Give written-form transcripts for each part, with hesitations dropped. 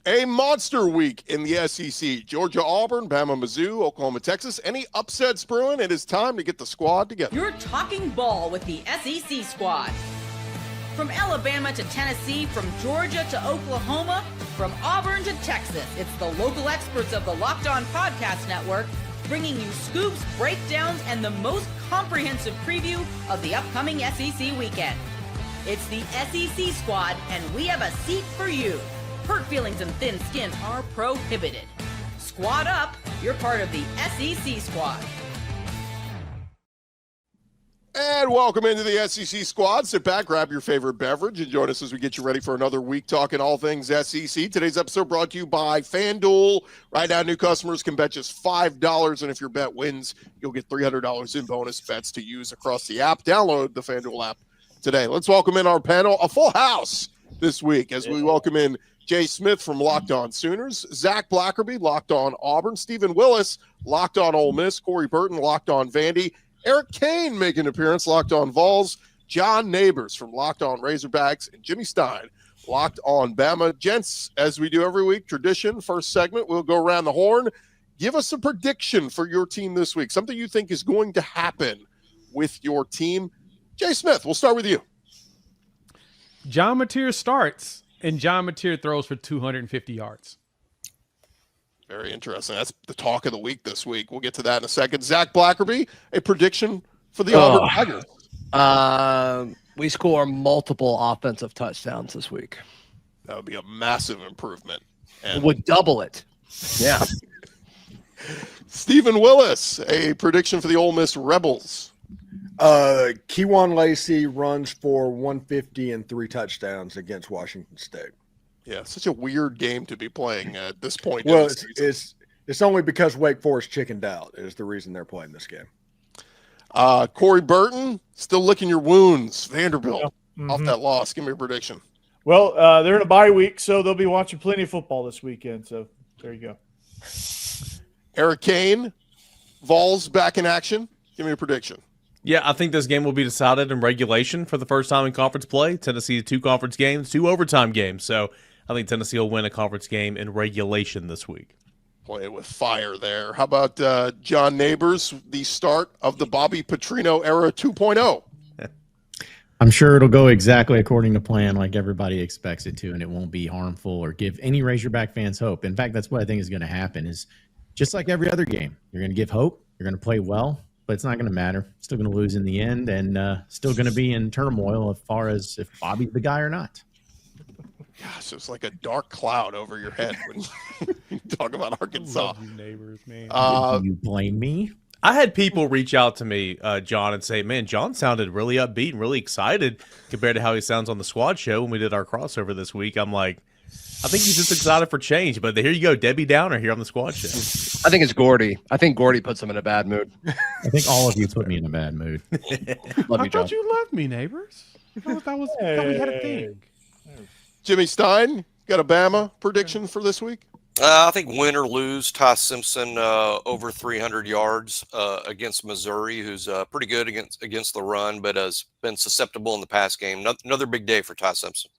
A monster week in the SEC. Georgia, Auburn, Bama, Mizzou, Oklahoma, Texas. Any upsets brewing? It is time to get the squad together. You're talking ball with the SEC squad. From Alabama to Tennessee, from Georgia to Oklahoma, from Auburn to Texas, it's the local experts of the Locked On Podcast Network bringing you scoops, breakdowns, and the most comprehensive preview of the upcoming SEC weekend. It's the SEC squad, and we have a seat for you. Hurt feelings and thin skin are prohibited. Squad up, you're part of the SEC squad. And welcome into the SEC squad. Sit back, grab your favorite beverage, and join us as we get you ready for another week talking all things SEC. Today's episode brought to you by FanDuel. Right now, new customers can bet just $5, and if your bet wins, you'll get $300 in bonus bets to use across the app. Download the FanDuel app today. Let's welcome in our panel, a full house this week, as we welcome in Jay Smith from Locked On Sooners, Zach Blackerby, Locked On Auburn, Stephen Willis, Locked On Ole Miss, Corey Burton, Locked On Vandy, Eric Kane making an appearance, Locked On Vols, John Neighbors from Locked On Razorbacks, and Jimmy Stein, Locked On Bama. Gents, as we do every week, tradition, first segment, we'll go around the horn. Give us a prediction for your team this week, something you think is going to happen with your team. Jay Smith, we'll start with you. John Mateer starts, and John Mateer throws for 250 yards. Very interesting. That's the talk of the week this week. We'll get to that in a second. Zach Blackerby, a prediction for the Auburn Tigers. We score multiple offensive touchdowns this week. That would be a massive improvement. And Would double it. Yeah. Stephen Willis, a prediction for the Ole Miss Rebels. Keywan Lacey runs for 150 and 3 touchdowns against Washington State. Yeah, such a weird game to be playing at this point. Well, it's only because Wake Forest chickened out is the reason they're playing this game. Corey Burton, still licking your wounds. Vanderbilt, off that loss. Give me a prediction. Well, they're in a bye week, so they'll be watching plenty of football this weekend. So there you go. Eric Kane, Vols back in action. Give me a prediction. Yeah, I think this game will be decided in regulation for the first time in conference play. Tennessee, 2 conference games, 2 overtime games. So I think Tennessee will win a conference game in regulation this week. Playing with fire there. How about John Neighbors, the start of the Bobby Petrino era 2.0? I'm sure it'll go exactly according to plan like everybody expects it to, and it won't be harmful or give any Razorback fans hope. In fact, that's what I think is going to happen is just like every other game. You're going to give hope. You're going to play well, but it's not going to matter. Still going to lose in the end and still going to be in turmoil as far as if Bobby's the guy or not. Gosh, it's like a dark cloud over your head when you talk about Arkansas. You Neighbors, man. You blame me? I had people reach out to me, John, and say, man, John sounded really upbeat and really excited compared to how he sounds on the squad show when we did our crossover this week. I'm like, I think he's just excited for change. But here you go, Debbie Downer here on the squad show. I think it's Gordy. I think Gordy puts him in a bad mood. I think all of you put me in a bad mood. Love I you, John. thought you loved me, Neighbors. I thought we had a thing. Jimmy Stein, got a Bama prediction for this week? I think win or lose, Ty Simpson over 300 yards against Missouri, who's pretty good against the run, but has been susceptible in the pass game. Another big day for Ty Simpson.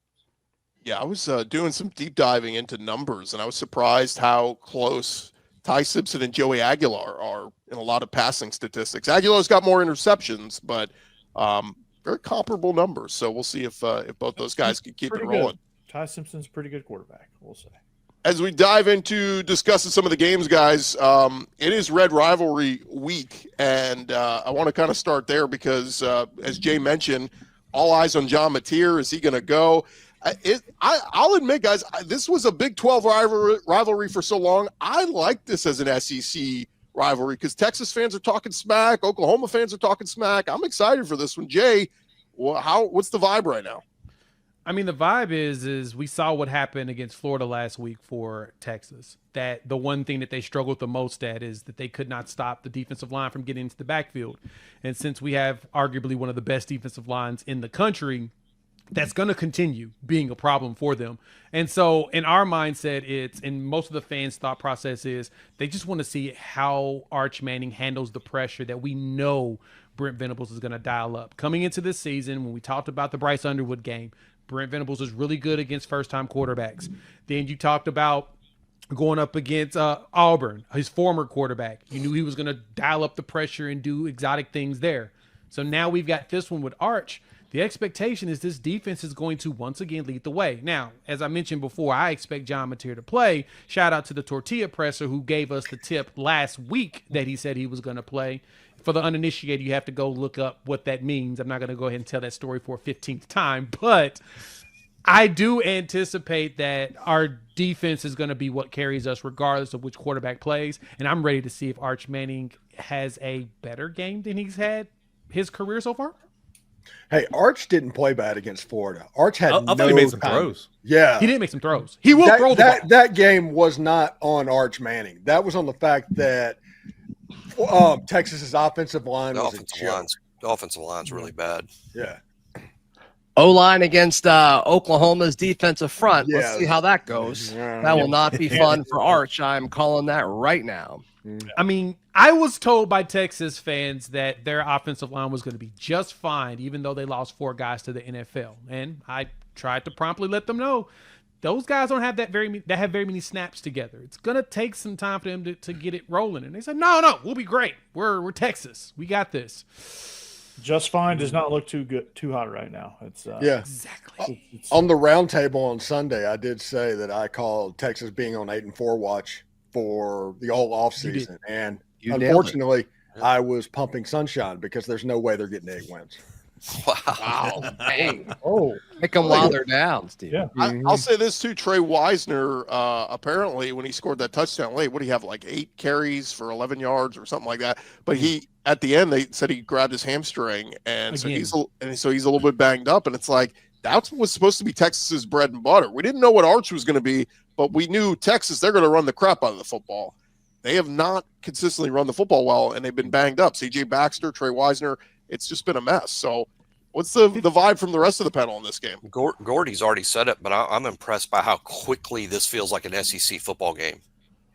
Yeah, I was doing some deep diving into numbers, and I was surprised how close Ty Simpson and Joey Aguilar are in a lot of passing statistics. Aguilar's got more interceptions, but very comparable numbers. So we'll see if both those guys can keep it rolling. Good. Ty Simpson's a pretty good quarterback, we'll say. As we dive into discussing some of the games, guys, it is Red Rivalry week, and I want to kind of start there because, as Jay mentioned, all eyes on John Mateer. Is he going to go? I'll admit, guys, this was a Big 12 rivalry for so long. I like this as an SEC rivalry because Texas fans are talking smack. Oklahoma fans are talking smack. I'm excited for this one. Jay, what's the vibe right now? I mean, the vibe is we saw what happened against Florida last week for Texas. That the one thing that they struggled the most at is that they could not stop the defensive line from getting into the backfield. And since we have arguably one of the best defensive lines in the country, that's going to continue being a problem for them. And so in our mindset, and most of the fans' thought process is they just want to see how Arch Manning handles the pressure that we know Brent Venables is going to dial up. Coming into this season, when we talked about the Bryce Underwood game, Brent Venables is really good against first-time quarterbacks. Then you talked about going up against Auburn, his former quarterback. You knew he was going to dial up the pressure and do exotic things there. So now we've got this one with Arch. The expectation is this defense is going to once again lead the way. Now, as I mentioned before, I expect John Mateer to play. Shout out to the Tortilla Presser who gave us the tip last week that he said he was going to play. For the uninitiated, you have to go look up what that means. I'm not going to go ahead and tell that story for a 15th time, but I do anticipate that our defense is going to be what carries us regardless of which quarterback plays, and I'm ready to see if Arch Manning has a better game than he's had his career so far. Hey, Arch didn't play bad against Florida. Arch had I thought he made some throws. Yeah. He didn't make some throws. He will throw the ball. That game was not on Arch Manning. That was on the fact that Texas's offensive line was a joke. The offensive line's really bad. Yeah. O-line against Oklahoma's defensive front. Yeah. Let's see how that goes. That will not be fun for Arch. I'm calling that right now. I mean, I was told by Texas fans that their offensive line was going to be just fine, even though they lost 4 guys to the NFL. And I tried to promptly let them know those guys don't have that very many snaps together. It's going to take some time for them to get it rolling. And they said, no, we'll be great. We're Texas. We got this. Just fine does not look too hot right now. It's Exactly. On the roundtable on Sunday, I did say that I called Texas being on 8-4 watch for the whole offseason. And unfortunately, I was pumping sunshine because there's no way they're getting 8 wins. Wow. Dang. Oh, Pick them while they're down, Steve. yeah. I'll say this too. Trey Wisner, apparently, when he scored that touchdown late, what do you have, like 8 carries for 11 yards or something like that? But he, at the end, they said he grabbed his hamstring, and so he's a little bit banged up. And it's like that was supposed to be Texas's bread and butter. We didn't know what Arch was going to be, but we knew Texas, they're going to run the crap out of the football. They have not consistently run the football well, and they've been banged up. C.J. Baxter, Trey Wisner, it's just been a mess. So what's the vibe from the rest of the panel in this game? Gordy's already said it, but I'm impressed by how quickly this feels like an SEC football game.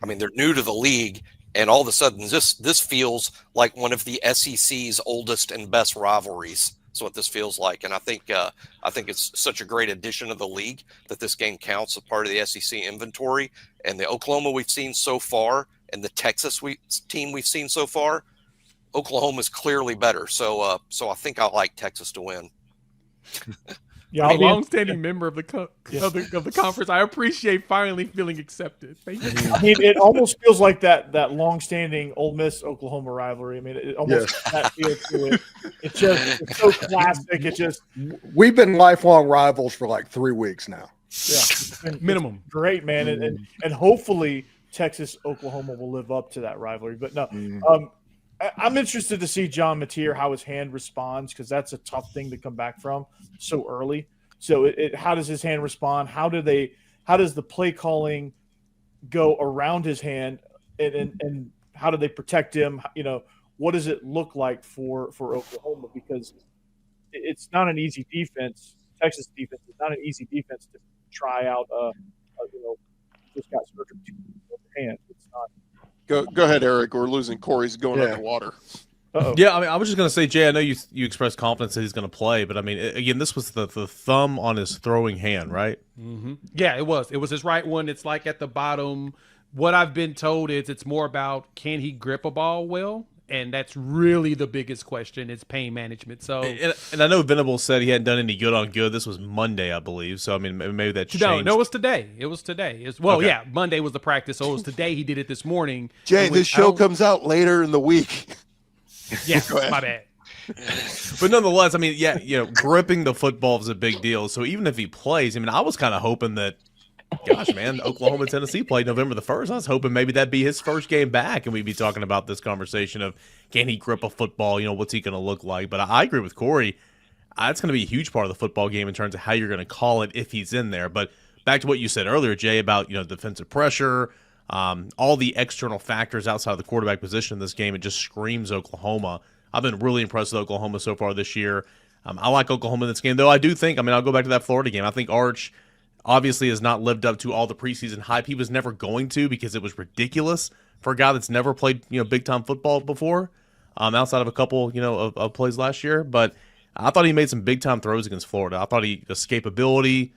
I mean, they're new to the league, and all of a sudden this feels like one of the SEC's oldest and best rivalries. That's what this feels like, and I think it's such a great addition to the league that this game counts as part of the SEC inventory. And the Oklahoma we've seen so far, and the Texas team we've seen so far, Oklahoma's clearly better. So I think I like Texas to win. Yeah, a long-standing member of the conference. I appreciate finally feeling accepted. Thank you. I mean, it almost feels like that long-standing Ole Miss Oklahoma rivalry. I mean, it almost that feel to it. It's so classic. We've been lifelong rivals for like 3 weeks now. Yeah, Minimum. Great, man, and hopefully Texas Oklahoma will live up to that rivalry. But no, I'm interested to see John Mateer, how his hand responds, because that's a tough thing to come back from so early. So how does his hand respond? How does the play calling go around his hand, and how do they protect him? You know, what does it look like for Oklahoma? Because it's not an easy defense. Texas defense is not an easy defense to try out. Just got surgery to the hand. It's not. Go ahead, Eric. We're losing Corey's going underwater. Uh-oh. Yeah, I mean, I was just going to say, Jay, I know you expressed confidence that he's going to play, but I mean, again, this was the thumb on his throwing hand, right? Mm-hmm. Yeah, it was. It was his right one. It's like at the bottom. What I've been told is it's more about can he grip a ball well? And that's really the biggest question. It's pain management. So, and I know Venables said he hadn't done any good on good. This was Monday, I believe. So I mean, maybe that changed. No, it was today. Yeah, Monday was the practice. So it was today. He did it this morning. Jay, this show comes out later in the week. Yeah, my bad. But nonetheless, I mean, gripping the football is a big deal. So even if he plays, I mean, I was kind of hoping that. Gosh, man, Oklahoma and Tennessee played November the 1st. I was hoping maybe that'd be his first game back, and we'd be talking about this conversation of can he grip a football? What's he going to look like? But I agree with Corey. That's going to be a huge part of the football game in terms of how you're going to call it if he's in there. But back to what you said earlier, Jay, about defensive pressure, all the external factors outside of the quarterback position in this game, it just screams Oklahoma. I've been really impressed with Oklahoma so far this year. I like Oklahoma in this game, though I do think, I'll go back to that Florida game. I think Arch obviously has not lived up to all the preseason hype. He was never going to because it was ridiculous for a guy that's never played, big-time football before, outside of a couple, of plays last year. But I thought he made some big time throws against Florida. I thought the escapability,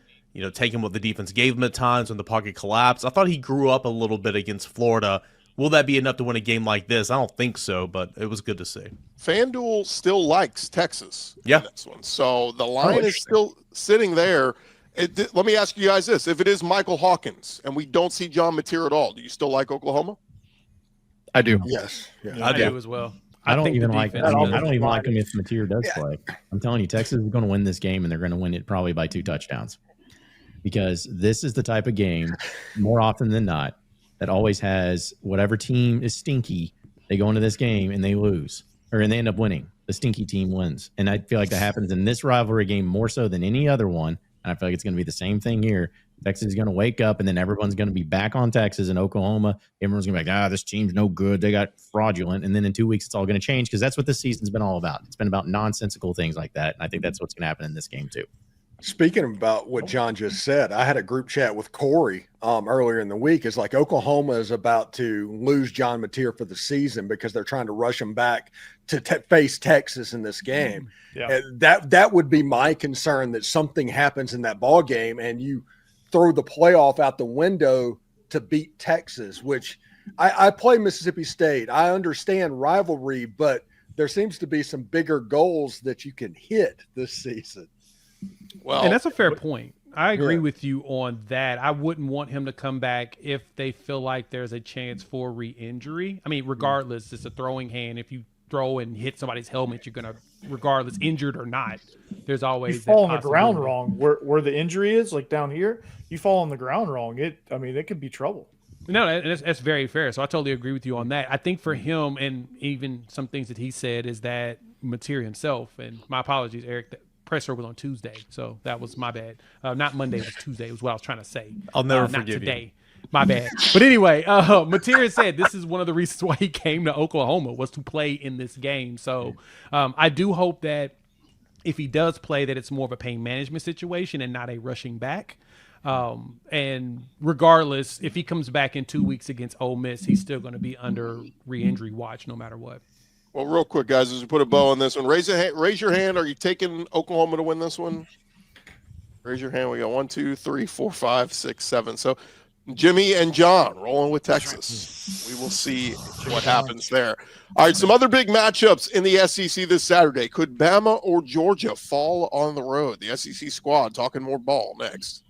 taking what the defense gave him at times when the pocket collapsed. I thought he grew up a little bit against Florida. Will that be enough to win a game like this? I don't think so, but it was good to see. FanDuel still likes Texas in this one. So the line is still sitting there. Let me ask you guys this. If it is Michael Hawkins and we don't see John Mateer at all, do you still like Oklahoma? I do. Yes. Yeah. I do as well. I don't even like him. I don't even like him if Mateer does play. I'm telling you, Texas is going to win this game, and they're going to win it probably by 2 touchdowns. Because this is the type of game, more often than not, that always has whatever team is stinky, they go into this game and they lose, and they end up winning. The stinky team wins. And I feel like that happens in this rivalry game more so than any other one. And I feel like it's going to be the same thing here. Texas is going to wake up, and then everyone's going to be back on Texas and Oklahoma. Everyone's going to be like, this team's no good. They got fraudulent. And then in 2 weeks, it's all going to change because that's what this season's been all about. It's been about nonsensical things like that. And I think that's what's going to happen in this game too. Speaking about what John just said, I had a group chat with Corey earlier in the week. It's like Oklahoma is about to lose John Mateer for the season because they're trying to rush him back to face Texas in this game. Yeah. And that would be my concern, that something happens in that ball game and you throw the playoff out the window to beat Texas, which I play Mississippi State. I understand rivalry, but there seems to be some bigger goals that you can hit this season. Well, and that's a fair point. I agree with you on that. I wouldn't want him to come back if they feel like there's a chance for re-injury. I mean, regardless, it's a throwing hand. If you throw and hit somebody's helmet, you're going to, regardless, injured or not, there's always you fall on the ground wrong. Where the injury is, like down here, you fall on the ground wrong. It could be trouble. No, that's very fair. So I totally agree with you on that. I think for him, and even some things that he said, is that Mateer himself, and my apologies, Eric, presser was on Tuesday, so that was my bad. Not Monday, it was Tuesday. It was what I was trying to say. I'll never not forgive today. My bad. But anyway, Mateer said this is one of the reasons why he came to Oklahoma was to play in this game. So I do hope that if he does play, that it's more of a pain management situation and not a rushing back. And regardless, if he comes back in 2 weeks against Ole Miss, he's still going to be under re-injury watch no matter what. Well, real quick, guys, as we put a bow on this one, raise your hand. Are you taking Oklahoma to win this one? Raise your hand. We got 1, 2, 3, 4, 5, 6, 7. So Jimmy and John rolling with Texas. We will see what happens there. All right, some other big matchups in the SEC this Saturday. Could Bama or Georgia fall on the road? The SEC squad talking more ball next.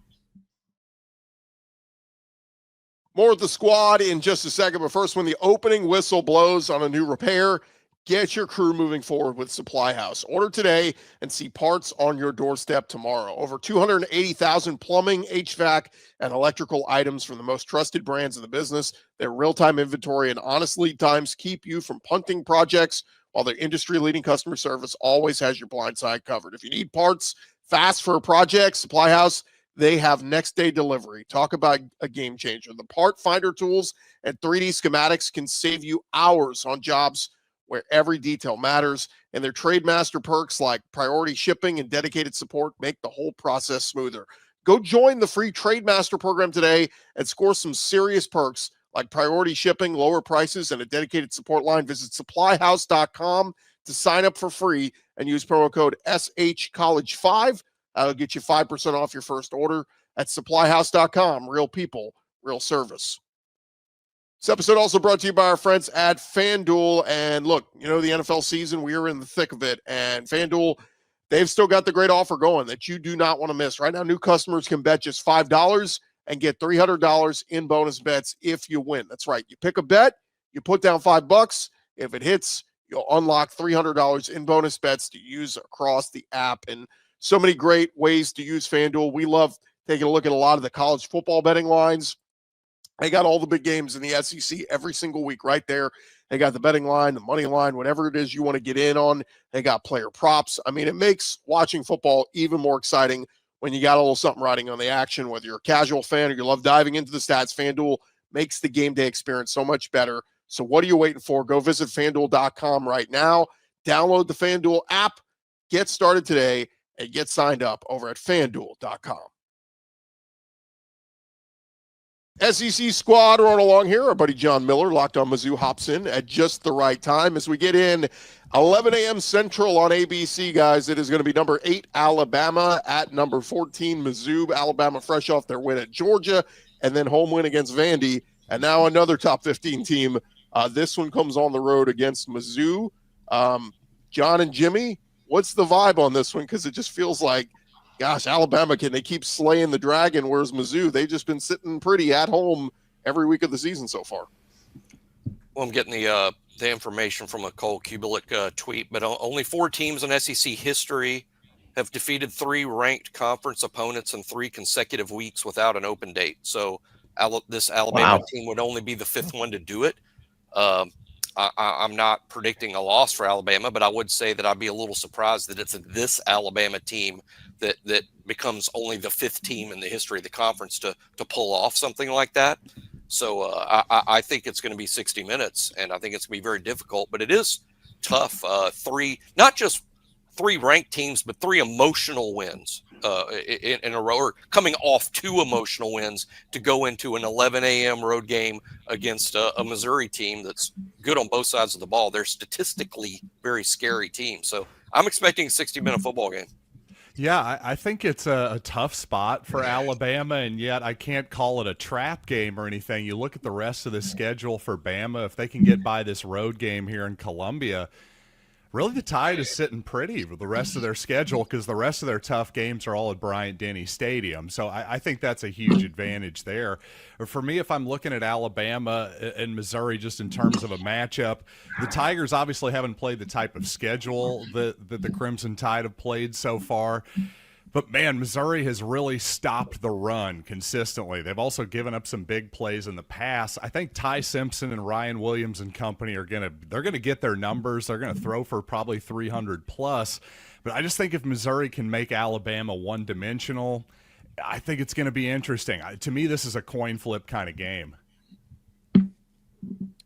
More with the squad in just a second, but first, when the opening whistle blows on a new repair, get your crew moving forward with SupplyHouse. Order today and see parts on your doorstep tomorrow. Over 280,000 plumbing, HVAC, and electrical items from the most trusted brands in the business. Their real-time inventory and honest lead times keep you from punting projects, while their industry-leading customer service always has your blind side covered. If you need parts fast for a project, SupplyHouse, they have next-day delivery. Talk about a game changer. The part finder tools and 3D schematics can save you hours on jobs where every detail matters, and their Trademaster perks like priority shipping and dedicated support make the whole process smoother. Go join the free Trademaster program today and score some serious perks like priority shipping, lower prices, and a dedicated support line. Visit supplyhouse.com to sign up for free and use promo code SHCollege5. That'll get you 5% off your first order at supplyhouse.com. Real people, real service. This episode also brought to you by our friends at FanDuel. And look, the NFL season, we are in the thick of it. And FanDuel, they've still got the great offer going that you do not want to miss. Right now, new customers can bet just $5 and get $300 in bonus bets if you win. That's right. You pick a bet, you put down $5. If it hits, you'll unlock $300 in bonus bets to use across the app. And so many great ways to use FanDuel. We love taking a look at a lot of the college football betting lines. They got all the big games in the SEC every single week right there. They got the betting line, the money line, whatever it is you want to get in on. They got player props. I mean, it makes watching football even more exciting when you got a little something riding on the action, whether you're a casual fan or you love diving into the stats. FanDuel makes the game day experience so much better. So what are you waiting for? Go visit FanDuel.com right now. Download the FanDuel app. Get started today and get signed up over at FanDuel.com. SEC squad rolling along here. Our buddy John Miller, Locked on Mizzou, hops in at just the right time as we get in 11 a.m. Central on ABC, guys. It is going to be number 8 Alabama at number 14 Mizzou. Alabama fresh off their win at Georgia and then home win against Vandy. And now another top 15 team. This one comes on the road against Mizzou. John and Jimmy, what's the vibe on this one? Because it just feels like, gosh, Alabama, can they keep slaying the dragon? Whereas Mizzou, they've just been sitting pretty at home every week of the season so far. Well, I'm getting the information from a Cole Kubelik tweet, but only 4 teams in SEC history have defeated 3 ranked conference opponents in 3 consecutive weeks without an open date. So this Alabama team would only be the 5th one to do it. I'm not predicting a loss for Alabama, but I would say that I'd be a little surprised that it's this Alabama team that becomes only the 5th team in the history of the conference to pull off something like that. So I think it's going to be 60 minutes, and I think it's going to be very difficult, but it is tough. 3, not just 3 ranked teams, but 3 emotional wins in a row, or coming off 2 emotional wins to go into an 11 a.m. road game against a Missouri team that's good on both sides of the ball. They're statistically very scary team. So I'm expecting a 60-minute football game. Yeah, I think it's a tough spot for Alabama, and yet I can't call it a trap game or anything. You look at the rest of the schedule for Bama, if they can get by this road game here in Columbia, really the Tide is sitting pretty with the rest of their schedule because the rest of their tough games are all at Bryant-Denny Stadium. So I think that's a huge advantage there. For me, if I'm looking at Alabama and Missouri just in terms of a matchup, the Tigers obviously haven't played the type of schedule that the Crimson Tide have played so far. But, man, Missouri has really stopped the run consistently. They've also given up some big plays in the past. I think Ty Simpson and Ryan Williams and company they're going to get their numbers. They're going to throw for probably 300 plus. But I just think if Missouri can make Alabama one-dimensional, I think it's going to be interesting. To me, this is a coin flip kind of game.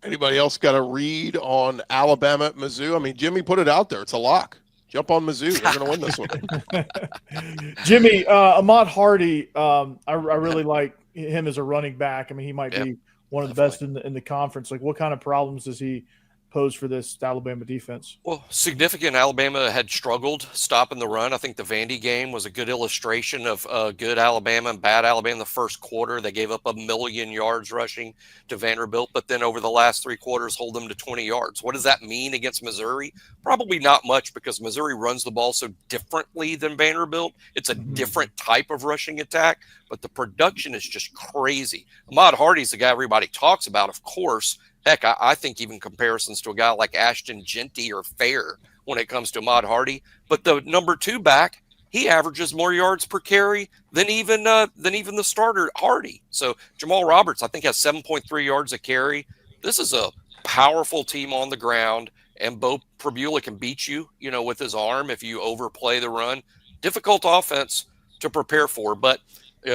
Anybody else got a read on Alabama at Mizzou? I mean, Jimmy put it out there. It's a lock. Jump on Mizzou. They're going to win this one. Jimmy, Ahmad Hardy, I really like him as a running back. I mean, he might be one of the best in the conference. Like, what kind of problems does he pose for this Alabama defense? Well, significant. Alabama had struggled stopping the run. I think the Vandy game was a good illustration of good Alabama and bad Alabama in the first quarter. They gave up 1 million yards rushing to Vanderbilt, but then over the last 3 quarters, hold them to 20 yards. What does that mean against Missouri? Probably not much, because Missouri runs the ball so differently than Vanderbilt. It's a different type of rushing attack, but the production is just crazy. Ahmad Hardy's the guy everybody talks about, of course. Heck, I think even comparisons to a guy like Ashton Genty are fair when it comes to Ahmad Hardy. But the number 2 back, he averages more yards per carry than even the starter Hardy. So Jamal Roberts, I think, has 7.3 yards a carry. This is a powerful team on the ground, and Bo Prabula can beat you, with his arm if you overplay the run. Difficult offense to prepare for. But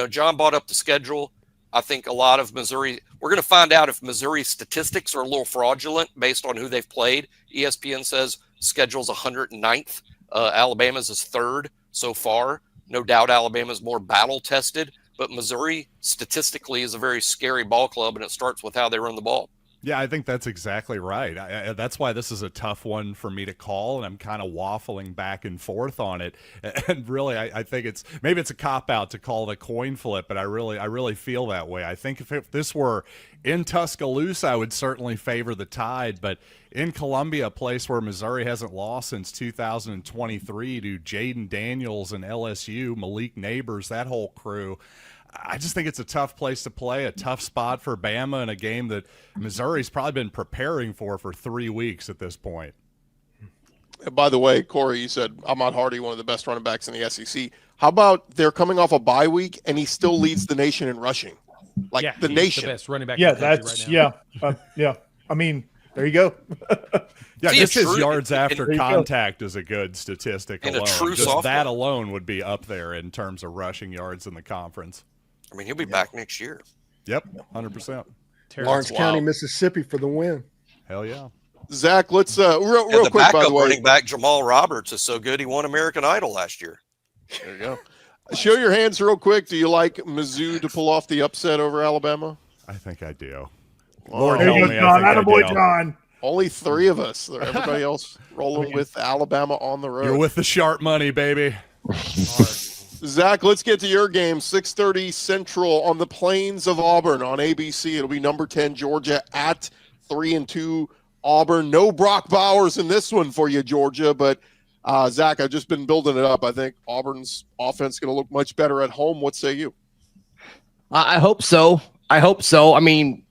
John brought up the schedule. I think a lot of Missouri, we're going to find out if Missouri's statistics are a little fraudulent based on who they've played. ESPN says schedule's 109th. Alabama's is 3rd so far. No doubt Alabama's more battle tested, but Missouri statistically is a very scary ball club, and it starts with how they run the ball. Yeah, I think that's exactly right. That's why this is a tough one for me to call, and I'm kind of waffling back and forth on it. And really, I think it's a cop-out to call it a coin flip, but I really feel that way. I think if this were in Tuscaloosa, I would certainly favor the Tide, but in Columbia, a place where Missouri hasn't lost since 2023 to Jaden Daniels and LSU, Malik Neighbors, that whole crew, I just think it's a tough place to play, a tough spot for Bama in a game that Missouri's probably been preparing for 3 weeks at this point. And by the way, Corey, you said Ahmad Hardy, one of the best running backs in the SEC. How about they're coming off a bye week and he still leads the nation in rushing? The nation. The best running back. Yeah, that's right now. Yeah. I mean, there you go. Yeah, just his yards after contact is a good statistic alone. Just that alone would be up there in terms of rushing yards in the conference. I mean, he'll be back next year. Yep, 100%. Lawrence County, Mississippi for the win. Hell yeah. Zach, let's real quick, by the way. Running back Jamal Roberts is so good he won American Idol last year. There you go. Show your hands real quick. Do you like Mizzou to pull off the upset over Alabama? I think I do. Lord There help you me, go, I John. think I Attaboy, do. John. Only 3 of us. Everybody else rolling with Alabama on the road. You're with the sharp money, baby. Zach, let's get to your game. 6:30 Central on the plains of Auburn on ABC. It'll be number 10 Georgia at 3-2 Auburn. No Brock Bowers in this one for you, Georgia. But Zach, I've just been building it up. I think Auburn's offense is going to look much better at home. What say you? I hope so. I mean,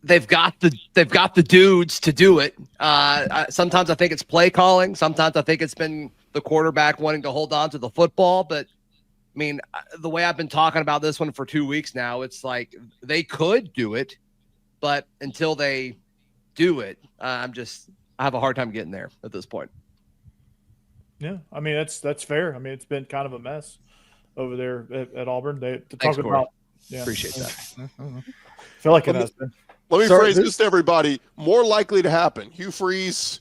they've got the dudes to do it. Sometimes I think it's play calling. Sometimes I think it's been the quarterback wanting to hold on to the football. But I mean, the way I've been talking about this one for 2 weeks now, it's like they could do it, but until they do it, I have a hard time getting there at this point. Yeah, I mean that's fair. I mean, it's been kind of a mess over there at Auburn. Thanks, Corey. About. Yeah. Appreciate that. I feel like it has been. Let me phrase this to everybody. More likely to happen. Hugh Freeze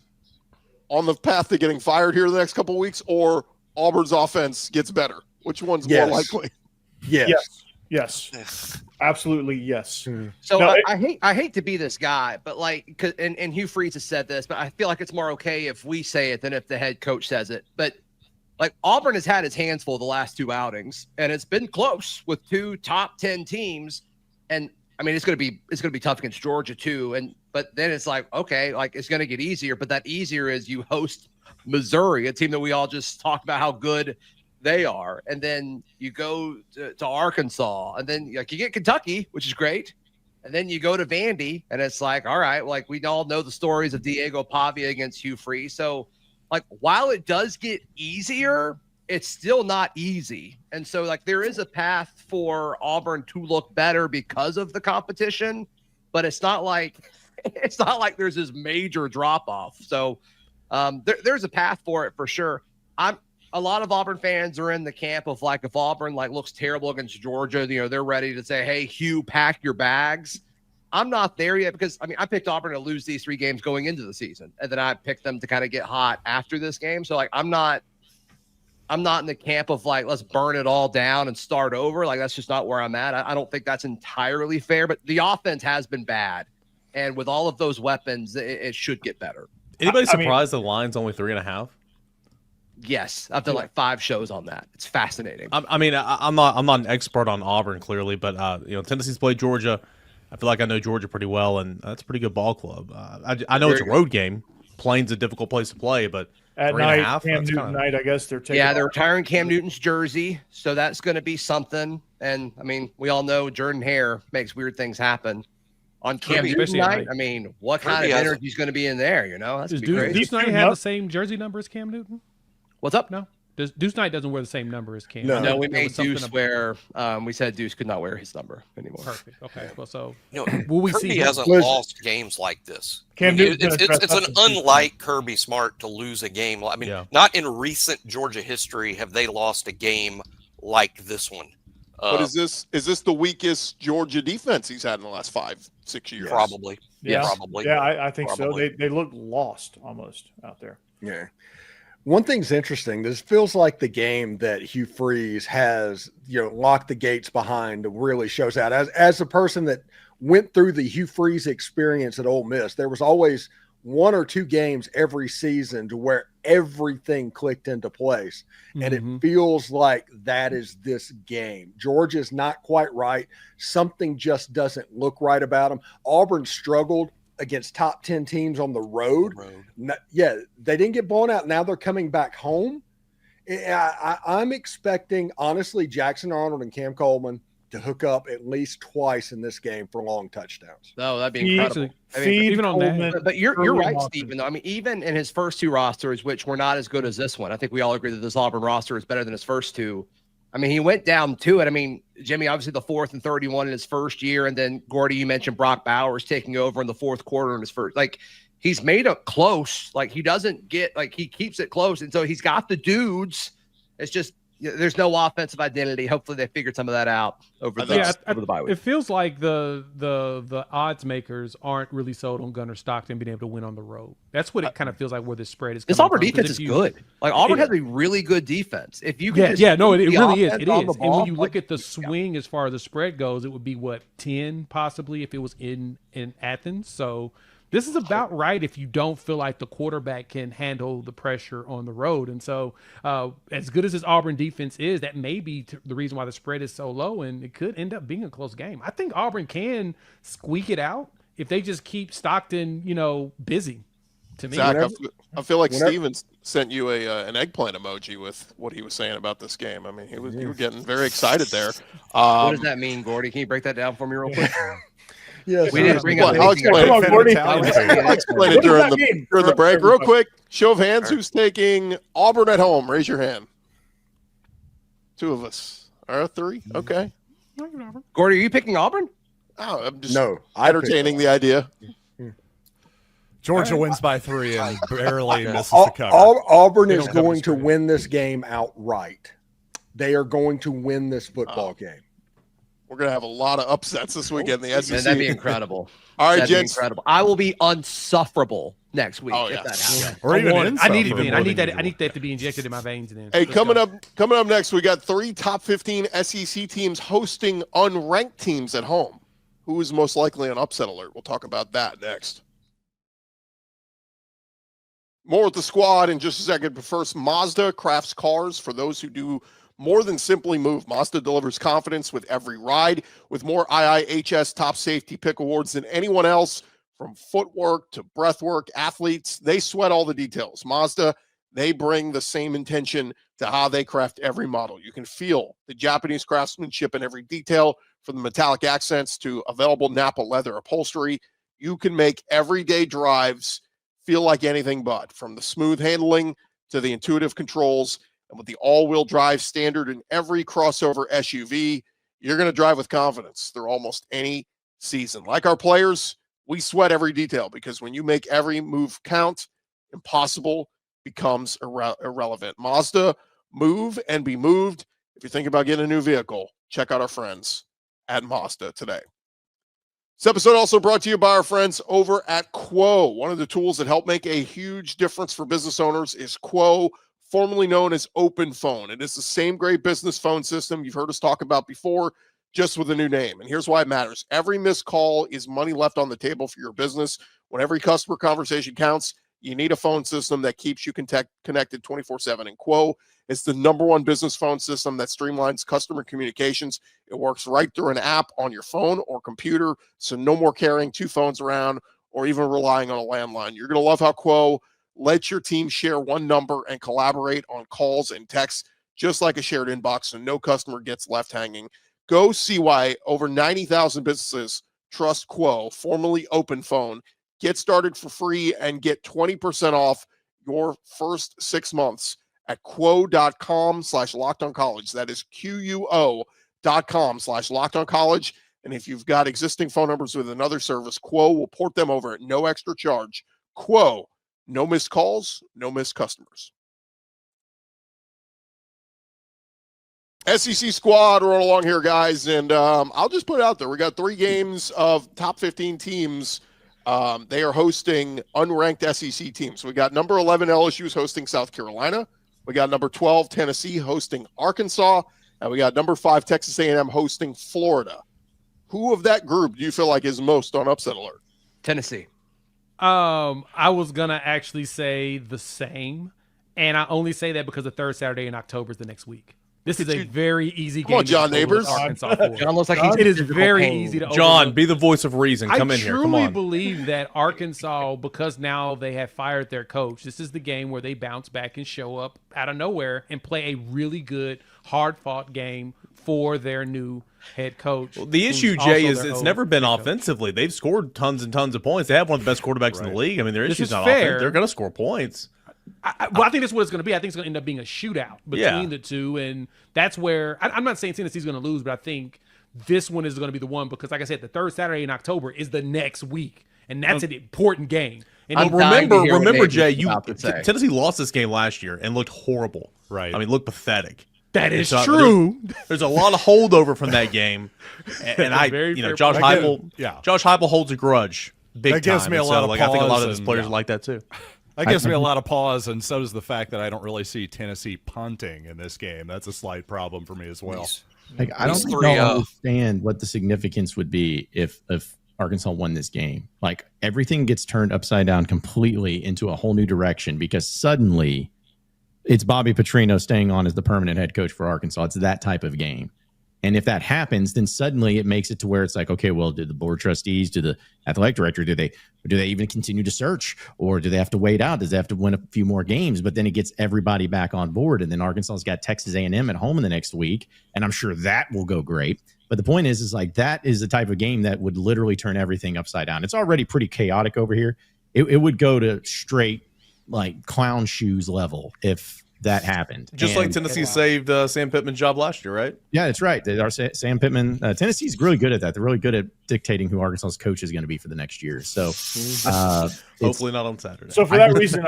on the path to getting fired here the next couple of weeks, or Auburn's offense gets better. Which one's more likely? Yes. Absolutely yes. So No, I hate to be this guy, but like, and Hugh Freeze has said this, but I feel like it's more okay if we say it than if the head coach says it. But like Auburn has had his hands full the last 2 outings, and it's been close with 2 top 10 teams. And I mean, it's gonna be tough against Georgia too. But then it's like, okay, like it's gonna get easier. But that easier is you host Missouri, a team that we all just talked about how good they are, and then you go to Arkansas, and then like you get Kentucky, which is great, and then you go to Vandy, and it's like, all right, like we all know the stories of Diego Pavia against Hugh Freeze. So like while it does get easier, it's still not easy. And so like there is a path for Auburn to look better because of the competition, but it's not like there's this major drop off. So there's a path for it for sure. A lot of Auburn fans are in the camp of like, if Auburn like looks terrible against Georgia, you know, they're ready to say, hey, Hugh, pack your bags. I'm not there yet because I mean, I picked Auburn to lose these 3 games going into the season, and then I picked them to kind of get hot after this game. So like, I'm not in the camp of like, let's burn it all down and start over. Like, that's just not where I'm at. I don't think that's entirely fair, but the offense has been bad. And with all of those weapons, it should get better. Anybody surprised the line's only 3.5? Yes, I've done like 5 shows on that. It's fascinating. I mean, I'm not an expert on Auburn clearly, but you know, Tennessee's played Georgia. I feel like I know Georgia pretty well, and that's a pretty good ball club. I know it's a road game. Plain's a difficult place to play, but at 3.5, night, Cam Newton night, I guess they're taking. Yeah, they're retiring Cam Newton's jersey, so that's going to be something. And I mean, we all know Jordan Hare makes weird things happen. On Cam Newton night, I mean, what kind of energy is going to be in there? You know, that's Does great. Deuce Knight have the same jersey number as Cam Newton? What's up? No. Deuce Knight doesn't wear the same number as Cam. No, we made Deuce wear. We said Deuce could not wear his number anymore. Perfect. Okay. Well, so You know, will we Kirby see? hasn't lost games like this. Cam Newton's It's an unlike Kirby Smart to lose a game. I mean, not in recent Georgia history have they lost a game like this one. But is this the weakest Georgia defense he's had in the last 5-6 years? Probably. Yeah, probably. Yeah, I think Probably. so. They look lost almost out there. Yeah. One thing's interesting. This feels like the game that Hugh Freeze has, locked the gates behind. Really shows out. As a person that went through the Hugh Freeze experience at Ole Miss, there was always 1 or 2 games every season to where everything clicked into place. And it feels like that is this game. Georgia's not quite right. Something just doesn't look right about them. Auburn struggled against top 10 teams on the road. Yeah, they didn't get blown out. Now they're coming back home. I'm expecting, honestly, Jackson Arnold and Cam Coleman to hook up at least twice in this game for long touchdowns. Oh, that'd be incredible. Even on that. But you're right, Stephen. Though I mean, even in his first 2 rosters, which were not as good as this one, I think we all agree that this Auburn roster is better than his first 2. I mean, he went down to it. I mean, Jimmy, obviously the 4th and 31 in his first year. And then Gordy, you mentioned Brock Bowers taking over in the 4th quarter in his first. Like, he's made it close. Like, he doesn't get, like, he keeps it close. And so he's got the dudes. It's just there's no offensive identity. Hopefully they figured some of that out over the bye week. It feels like the odds makers aren't really sold on Gunnar Stockton being able to win on the road. That's what it kind of feels like where this spread is. This Auburn defense is good. Like Auburn has a really good defense. If you can it really is. It is. And when you look at the swing as far as the spread goes, it would be 10 possibly if it was in Athens. So this is about right if you don't feel like the quarterback can handle the pressure on the road. And so as good as this Auburn defense is, that may be the reason why the spread is so low, and it could end up being a close game. I think Auburn can squeak it out if they just keep Stockton, busy. To me, Zach, I feel like Stevens sent you an eggplant emoji with what he was saying about this game. I mean, you were getting very excited there. What does that mean, Gordy? Can you break that down for me real quick? Yes. We didn't bring up I'll explain Come on, Gordy. I'll explain it during the break. Real quick, show of hands. Who's taking Auburn at home? Raise your hand. 2 of us. Or 3? Okay. Gordy, are you picking Auburn? Oh, I'm just entertaining the idea. Georgia wins by 3 and barely misses the cover. Auburn is going to win this game outright. They are going to win this football game. We're going to have a lot of upsets this weekend in the SEC. Man, that'd be incredible. All right, gents. Incredible. I will be unsufferable next week if that happens. Or even I need it. I need that to be injected in my veins. Then. Hey, coming up next, we got 3 top 15 SEC teams hosting unranked teams at home. Who is most likely an upset alert? We'll talk about that next. More with the squad in just a second, but first, Mazda crafts cars for those who do more than simply move. Mazda delivers confidence with every ride, with more IIHS top safety pick awards than anyone else. From footwork to breathwork, athletes, they sweat all the details. Mazda, they bring the same intention to how they craft every model. You can feel the Japanese craftsmanship in every detail, from the metallic accents to available Napa leather upholstery. You can make everyday drives feel like anything but, from the smooth handling to the intuitive controls. And with the all-wheel drive standard in every crossover SUV, you're going to drive with confidence through almost any season. Like our players, we sweat every detail, because when you make every move count, impossible becomes irrelevant. Mazda, move and be moved. If you think about getting a new vehicle, check out our friends at Mazda today. This episode also brought to you by our friends over at Quo. One of the tools that help make a huge difference for business owners is Quo, formerly known as Open Phone. It is the same great business phone system you've heard us talk about before, just with a new name. And here's why it matters. Every missed call is money left on the table for your business. When every customer conversation counts, you need a phone system that keeps you connected 24/7. And Quo is the #1 business phone system that streamlines customer communications. It works right through an app on your phone or computer, so no more carrying 2 phones around or even relying on a landline. You're going to love how Quo lets your team share one number and collaborate on calls and texts, just like a shared inbox, so no customer gets left hanging. Go see why over 90,000 businesses trust Quo, formerly Open Phone. Get started for free and get 20% off your first 6 months at quo.com/lockedoncollege. That is QUO.com/lockedoncollege. And if you've got existing phone numbers with another service, Quo will port them over at no extra charge. Quo, no missed calls, no missed customers. SEC squad rolling along here, guys. And I'll just put it out there. We got 3 games of top 15 teams. They are hosting unranked SEC teams. We got number 11 LSU's hosting South Carolina. We got number 12 Tennessee hosting Arkansas, and we got number 5 Texas A&M hosting Florida. Who of that group do you feel like is most on upset alert? Tennessee. I was gonna actually say the same, and I only say that because the 3rd Saturday in October is the next week. This is a very easy game. Come on, John Neighbors. Arkansas for. John looks like it is very easy to John, overlook. be the voice of reason. Come in here. Come I truly on. believe that Arkansas, because now they have fired their coach, this is the game where they bounce back and show up out of nowhere and play a really good, hard-fought game for their new head coach. Well, the issue, Jay, is it's never been offensively. They've scored tons and tons of points. They have one of the best quarterbacks in the league. I mean, their issue's not offense. They're going to score points. I think that's what it's going to be. I think it's going to end up being a shootout between the two, and that's where I'm not saying Tennessee's going to lose, but I think this one is going to be the one because, like I said, the 3rd Saturday in October is the next week, and that's an important game. And remember, Jay, Tennessee lost this game last year and looked horrible. Right. I mean, looked pathetic. That is So, true. There's a lot of holdover from that game, and Josh Heupel holds a grudge big That gives time. me a And lot so, of like, I think a lot of pause these players and- are like that too. That gives me a lot of pause, and so does the fact that I don't really see Tennessee punting in this game. That's a slight problem for me as well. Like, I don't These think three, y'all understand what the significance would be if Arkansas won this game. Like, everything gets turned upside down completely into a whole new direction because suddenly it's Bobby Petrino staying on as the permanent head coach for Arkansas. It's that type of game. And if that happens, then suddenly it makes it to where it's like, okay, well, do the board trustees, do the athletic director, do they even continue to search, or do they have to wait out? Does they have to win a few more games? But then it gets everybody back on board, and then Arkansas's got Texas A&M at home in the next week, and I'm sure that will go great. But the point is like that is the type of game that would literally turn everything upside down. It's already pretty chaotic over here. It would go to straight like clown shoes level if that happened. Just like Tennessee saved Sam Pittman's job last year, right? Yeah, that's right. Sam Pittman. Tennessee's really good at that. They're really good at dictating who Arkansas's coach is going to be for the next year. So Hopefully not on Saturday. So for that reason,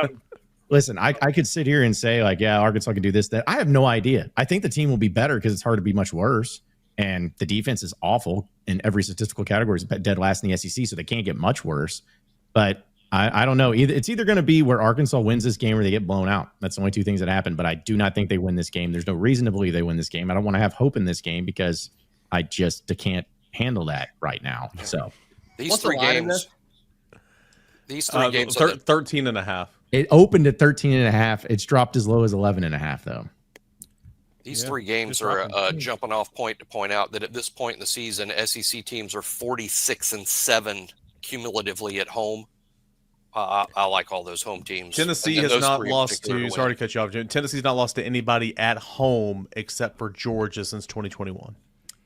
listen, I could sit here and say like, yeah, Arkansas can do this, that. I have no idea. I think the team will be better because it's hard to be much worse. And the defense is awful in every statistical category. It's dead last in the SEC, so they can't get much worse. But I don't know. It's either going to be where Arkansas wins this game or they get blown out. That's the only two things that happen. But I do not think they win this game. There's no reason to believe they win this game. I don't want to have hope in this game because I just can't handle that right now. So These What's three the line in games. These three games. 13 and a half. it opened at 13.5. It's dropped as low as 11.5 though. These three games are a jumping off point to point out that at this point in the season, SEC teams are 46-7 cumulatively at home. I like all those home teams. Tennessee And has those not three in lost particular to. win. Sorry to cut you off, Jim. Tennessee's not lost to anybody at home except for Georgia since 2021.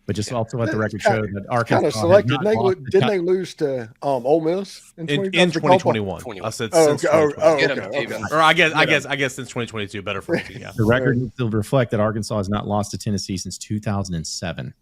But just also let the record show that Arkansas Kind of select. has not lost the Didn't they lose to Ole Miss In 2021, I said since 2021. Get 'em, okay. even. Or I guess since 2022, better for the team. Yeah. The record needs to reflect that Arkansas has not lost to Tennessee since 2007.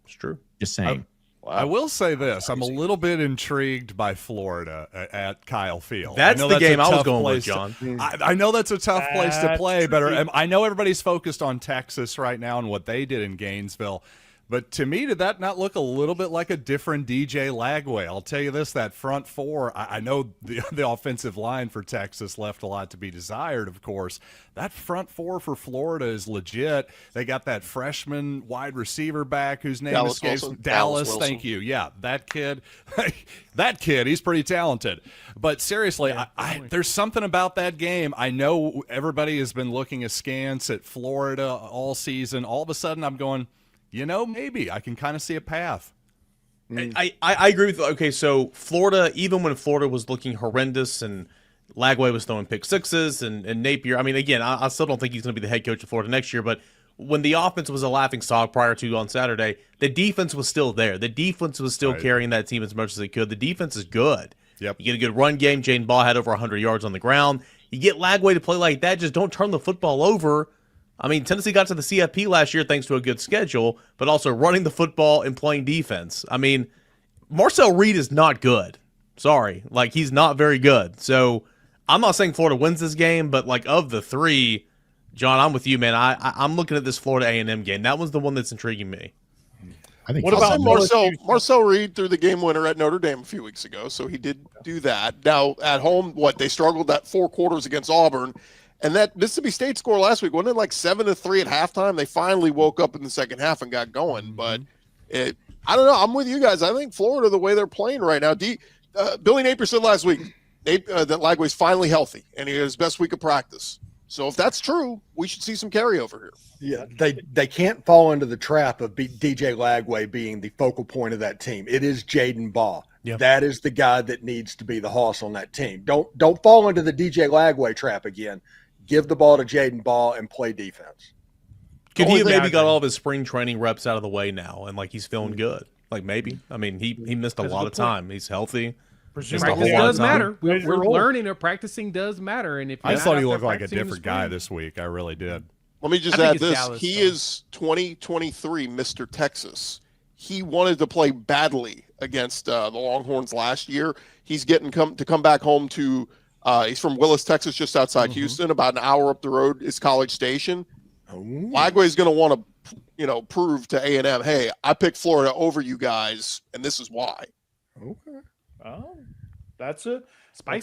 It's true. Just saying. I will say this: I'm a little bit intrigued by Florida at Kyle Field. That's I know the a game I was tough going with, place John. I know that's a tough place to play, but tricky. I know everybody's focused on Texas right now and what they did in Gainesville. But to me, did that not look a little bit like a different DJ Lagway? I'll tell you this, that front four, I know the offensive line for Texas left a lot to be desired, of course. That front four for Florida is legit. They got that freshman wide receiver back whose name Dallas escapes Wilson. Dallas, Wilson. thank you. Yeah, that kid. That kid, he's pretty talented. But seriously, there's something about that game. I know everybody has been looking askance at Florida all season. All of a sudden, I'm going, maybe I can kind of see a path. I agree with you. Okay, so Florida, even when Florida was looking horrendous and Lagway was throwing pick sixes and Napier, I mean, again, I still don't think he's going to be the head coach of Florida next year, but when the offense was a laughing stock prior to on Saturday, the defense was still there. The defense was still carrying that team as much as they could. The defense is good. Yep. You get a good run game. Jaden Ball had over 100 yards on the ground. You get Lagway to play like that, just don't turn the football over. I mean, Tennessee got to the CFP last year thanks to a good schedule, but also running the football and playing defense. I mean, Marcel Reed is not good. Sorry. Like, he's not very good. So, I'm not saying Florida wins this game, but, like, of the three, John, I'm with you, man. I'm looking at this Florida A&M game. That was the one that's intriguing me. I think What I'll about say Marcel Reed threw the game winner at Notre Dame a few weeks ago, so he did do that. Now, at home, they struggled that 4 quarters against Auburn. And that Mississippi State score last week, wasn't it like 7-3 at halftime? They finally woke up in the second half and got going. But I don't know. I'm with you guys. I think Florida, the way they're playing right now, Billy Napier said last week that Lagway's finally healthy and he had his best week of practice. So if that's true, we should see some carryover here. Yeah, they can't fall into the trap of DJ Lagway being the focal point of that team. It is Jaden Ball. Yep. That is the guy that needs to be the hoss on that team. Don't fall into the DJ Lagway trap again. Give the ball to Jaden Ball and play defense. Could he have maybe got all of his spring training reps out of the way now and, like, he's feeling good? Like, maybe. I mean, he missed a lot of time. He's healthy. Missed a Practice whole lot of does time. matter. We're learning or practicing does matter. And if I you're thought not he out looked there like a practicing in the different guy spring- this week. I really did. Let me just I think add it's this. Dallas, He though. is 2023 Mr. Texas. He wanted to play badly against the Longhorns last year. He's getting to come back home to he's from Willis, Texas, just outside Houston, about an hour up the road is College Station. Lagway's going to want to, prove to A&M, hey, I picked Florida over you guys, and this is why. Okay. Oh, that's an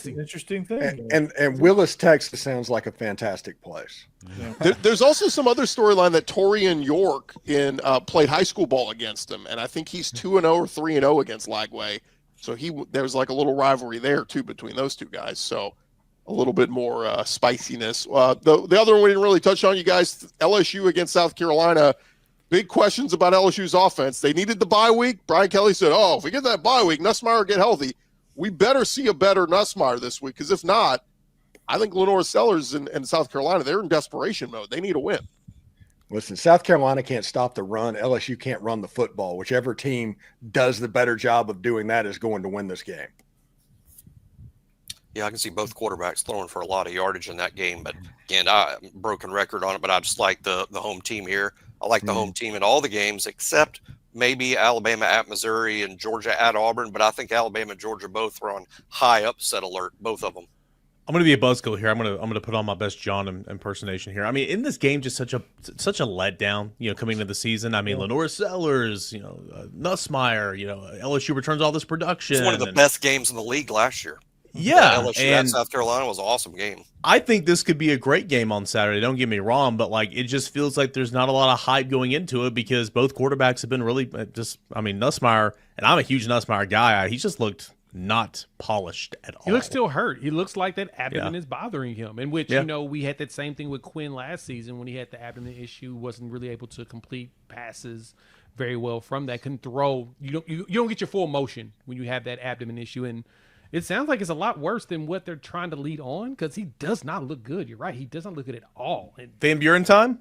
interesting thing. And Willis, Texas sounds like a fantastic place. Yeah. There's also some other storyline that Torian York played high school ball against him, and I think he's 2-0 or 3-0 against Lagway. So there's like a little rivalry there too between those two guys. So a little bit more spiciness. The other one we didn't really touch on, you guys, LSU against South Carolina. Big questions about LSU's offense. They needed the bye week. Brian Kelly said, if we get that bye week, Nussmeier get healthy. We better see a better Nussmeier this week, because if not, I think Lenore Sellers and South Carolina, they're in desperation mode. They need a win. Listen, South Carolina can't stop the run. LSU can't run the football. Whichever team does the better job of doing that is going to win this game. Yeah, I can see both quarterbacks throwing for a lot of yardage in that game. But again, broken record on it, but I just like the home team here. I like the home team in all the games except maybe Alabama at Missouri and Georgia at Auburn. But I think Alabama and Georgia both are on high upset alert, both of them. I'm going to be a buzzkill here. I'm going to put on my best John impersonation here. I mean, in this game, just such a letdown, coming into the season. I mean, Lenore Sellers, Nussmeier, LSU returns all this production. It's one of the best games in the league last year. Yeah. LSU at South Carolina was an awesome game. I think this could be a great game on Saturday. Don't get me wrong, but it just feels like there's not a lot of hype going into it because both quarterbacks have been really Nussmeier, and I'm a huge Nussmeier guy. He's just looked not polished at all. He looks still hurt. He looks like that abdomen is bothering him, in which, we had that same thing with Quinn last season when he had the abdomen issue, wasn't really able to complete passes very well from that, couldn't throw. You don't get your full motion when you have that abdomen issue, and it sounds like it's a lot worse than what they're trying to lead on because he does not look good. You're right. He doesn't look good at all. Van Buren time?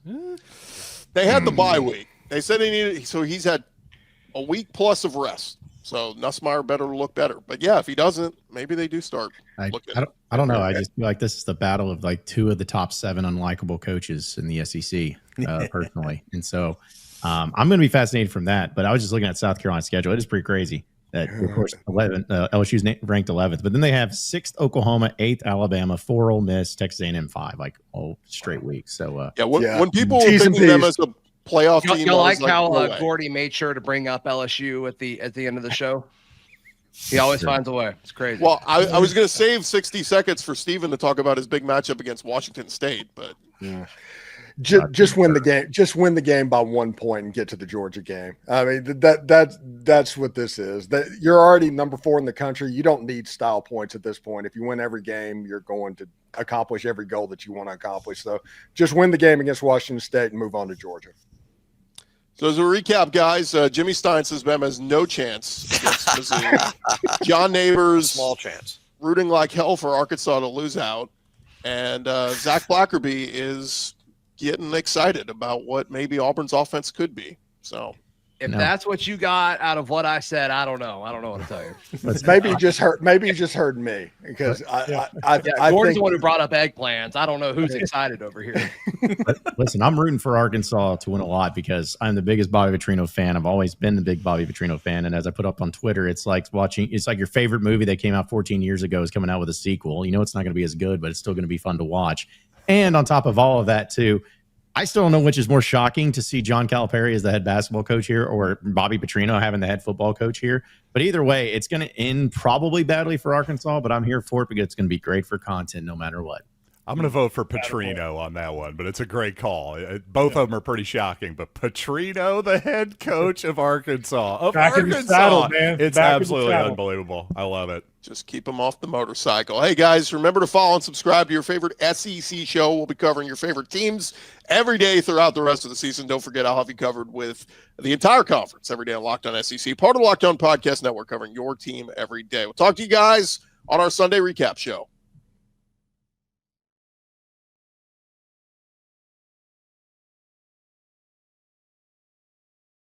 They had the bye week. They said he's had a week plus of rest. So Nussmeier better look better. But yeah, if he doesn't, maybe they do start looking. I don't know. I just feel like this is the battle of two of the top 7 unlikable coaches in the SEC, personally. And so I'm going to be fascinated from that. But I was just looking at South Carolina's schedule. It is pretty crazy. That, of course, LSU's ranked 11th, but then they have 6th Oklahoma, 8th Alabama, 4 Ole Miss, Texas A&M 5, all straight weeks. So when people were picking them as a playoff team, you like how Gordy made sure to bring up LSU at the end of the show. He always finds a way. It's crazy. Well, I was going to save 60 seconds for Steven to talk about his big matchup against Washington State, but just win the game. Just win the game by 1 point and get to the Georgia game. I mean, that's what this is. That you're already number 4 in the country. You don't need style points at this point. If you win every game, you're going to accomplish every goal that you want to accomplish. So just win the game against Washington State and move on to Georgia. So as a recap, guys, Jimmy Stein says Bama has no chance against Mizzou. John Neighbors, small chance, rooting like hell for Arkansas to lose out, and Zach Blackerby is getting excited about what maybe Auburn's offense could be. So if that's what you got out of what I said, I don't know. I don't know what to tell you. Maybe you just heard me because I Gordon's the one who brought up eggplants. I don't know who's excited over here. Listen, I'm rooting for Arkansas to win a lot because I'm the biggest Bobby Petrino fan. I've always been the big Bobby Petrino fan. And as I put up on Twitter, it's like your favorite movie that came out 14 years ago is coming out with a sequel. You know, it's not going to be as good, but it's still going to be fun to watch. And on top of all of that, too, I still don't know which is more shocking to see John Calipari as the head basketball coach here or Bobby Petrino having the head football coach here. But either way, it's going to end probably badly for Arkansas, but I'm here for it because it's going to be great for content no matter what. I'm going to vote for Petrino on that one, but it's a great call. Both of them are pretty shocking, but Petrino, the head coach of Arkansas, in the saddle, man. It's absolutely unbelievable. I love it. Just keep them off the motorcycle. Hey, guys, remember to follow and subscribe to your favorite SEC show. We'll be covering your favorite teams every day throughout the rest of the season. Don't forget, I'll have you covered with the entire conference every day on Locked On SEC, part of the Locked On Podcast Network, covering your team every day. We'll talk to you guys on our Sunday recap show.